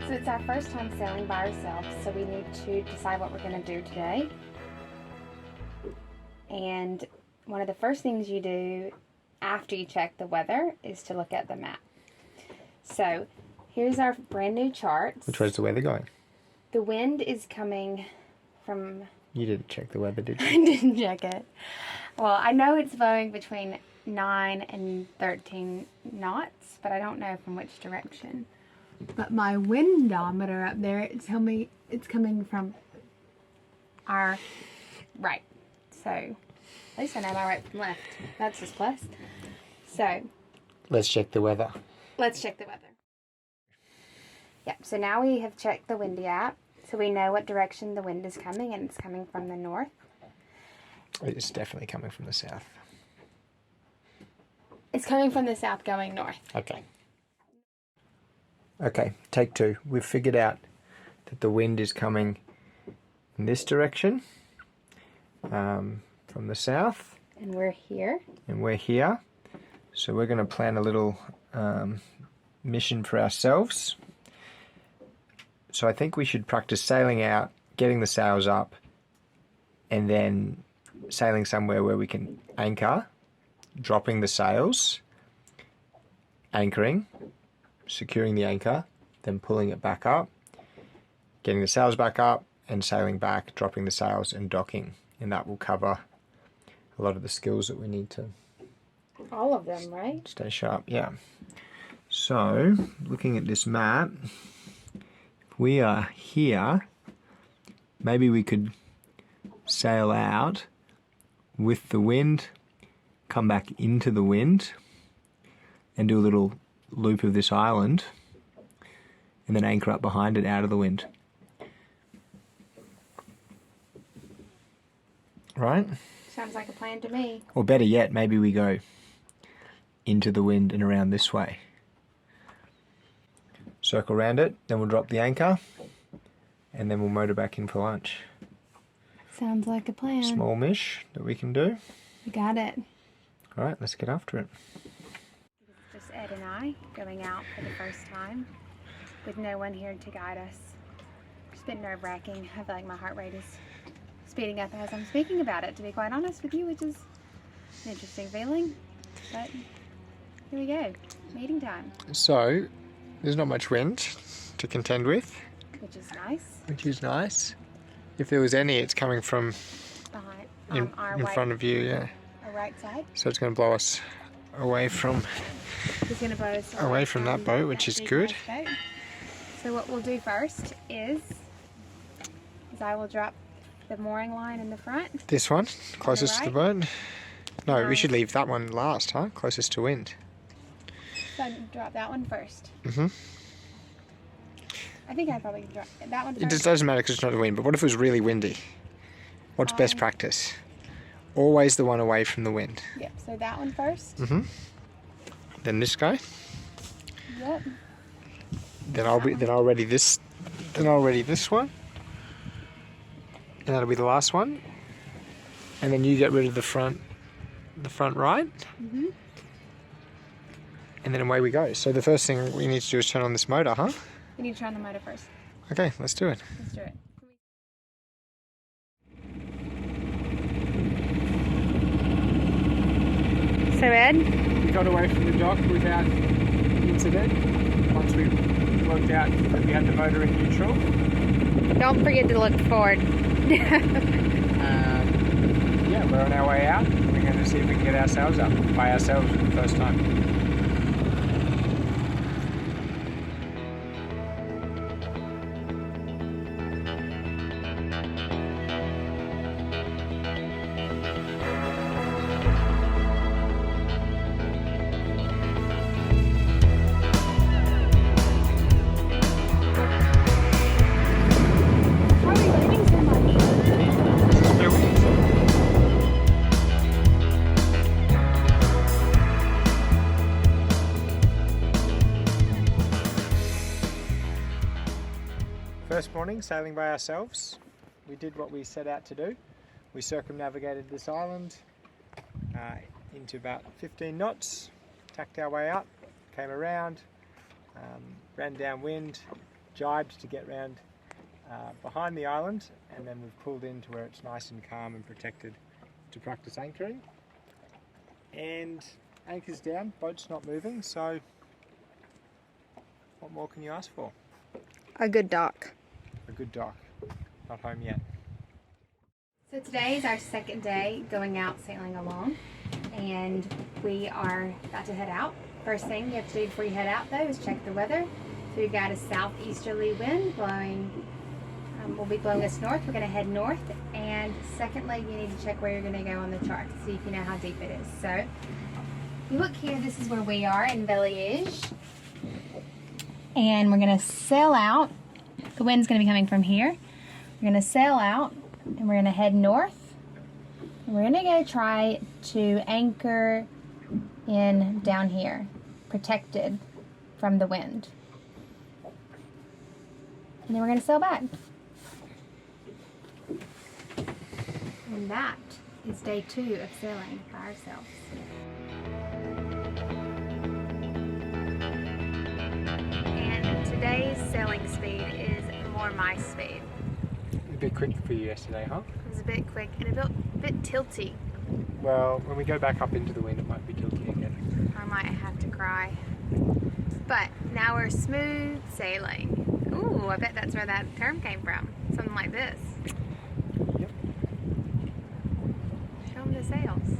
So it's our first time sailing by ourselves, so we need to decide what we're going to do today. And one of the first things you do after you check the weather is to look at the map. So here's our brand new charts. Which way's the weather going? The wind is coming from... You didn't check the weather, did you? I didn't check it. Well, I know it's blowing between 9 and 13 knots, but I don't know from which direction. But my windometer up there, it tells me it's coming from our right. So, at least I know my right from left. That's just plus. So, Let's check the weather. let's check the weather. Yep, so now we have checked the windy app, so we know what direction the wind is coming, and it's coming from the north. It's definitely coming from the south. It's coming from the south going north. Okay. Okay, take two. We've figured out that the wind is coming in this direction from the south. And we're here. And we're here. So we're going to plan a little mission for ourselves. So I think we should practice sailing out, getting the sails up, and then sailing somewhere where we can anchor, dropping the sails, anchoring, securing the anchor, then pulling it back up, getting the sails back up, and sailing back, dropping the sails and docking. And that will cover a lot of the skills that we need to... All of them, right? Stay sharp, yeah. So, looking at this map, if we are here, maybe we could sail out with the wind, come back into the wind, and do a little loop of this island, and then anchor up behind it out of the wind. Right? Sounds like a plan to me. Or better yet, maybe we go into the wind and around this way. Circle around it, then we'll drop the anchor, and then we'll motor back in for lunch. Sounds like a plan. Small mish that we can do. You got it. All right, let's get after it. Just Ed and I going out for the first time with no one here to guide us. It's been nerve-wracking. I feel like my heart rate is speeding up as I'm speaking about it, to be quite honest with you, which is an interesting feeling. But here we go. Meeting time. So, there's not much wind to contend with. Which is nice. Which is nice. If there was any, it's coming from Behind our in front of you, yeah. Our right side. So it's going to blow us away from It's going to blow us away from that boat, which is good. Boat. So what we'll do first is I will drop the mooring line in the front. This one, closest to the boat. No, No. we should leave that one last, huh? Closest to wind. So drop that one first. Mm-hmm. I think I probably drop that one first. It just doesn't matter because it's not the wind, but what if it was really windy? What's best practice? Always the one away from the wind. Yep, so that one first. Mm-hmm. Then this guy. Yep. Then I'll ready this one. And that'll be the last one. And then you get rid of the front right. Mm-hmm. And then away we go. So the first thing we need to do is turn on this motor, huh? We need to turn on the motor first. Okay, let's do it. Let's do it. So Ed? We got away from the dock without incident once we worked out that we had the motor in neutral. Don't forget to look forward. Yeah, we're on our way out. We're going to see if we can get ourselves up by ourselves for the first time. Why are we waiting so much? First morning, sailing by ourselves. We did what we set out to do. We circumnavigated this island into about 15 knots, tacked our way up, came around, ran downwind, jibed to get round behind the island, and then we've pulled into where it's nice and calm and protected to practice anchoring. And anchor's down, boat's not moving, so what more can you ask for? A good dock. A good dock. Not home yet. So today is our second day going out sailing alone, and we are about to head out. First thing you have to do before you head out though is check the weather. So we've got a southeasterly wind blowing, will be blowing us north. We're going to head north. And secondly, you need to check where you're going to go on the chart to see if you know how deep it is. So if you look here, this is where we are in Veliege. And we're going to sail out. The wind's going to be coming from here. We're going to sail out and we're going to head north. And we're going to go try to anchor in down here, protected from the wind. And then we're going to sail back. And that is day 2 of sailing by ourselves. And today's sailing speed is more my speed. A bit quick for you yesterday, huh? It was a bit quick and a bit tilty. Well, when we go back up into the wind, it might be tilty again. I might have to cry. But now we're smooth sailing. Ooh, I bet that's where that term came from. Something like this. Yep. Show them the sails.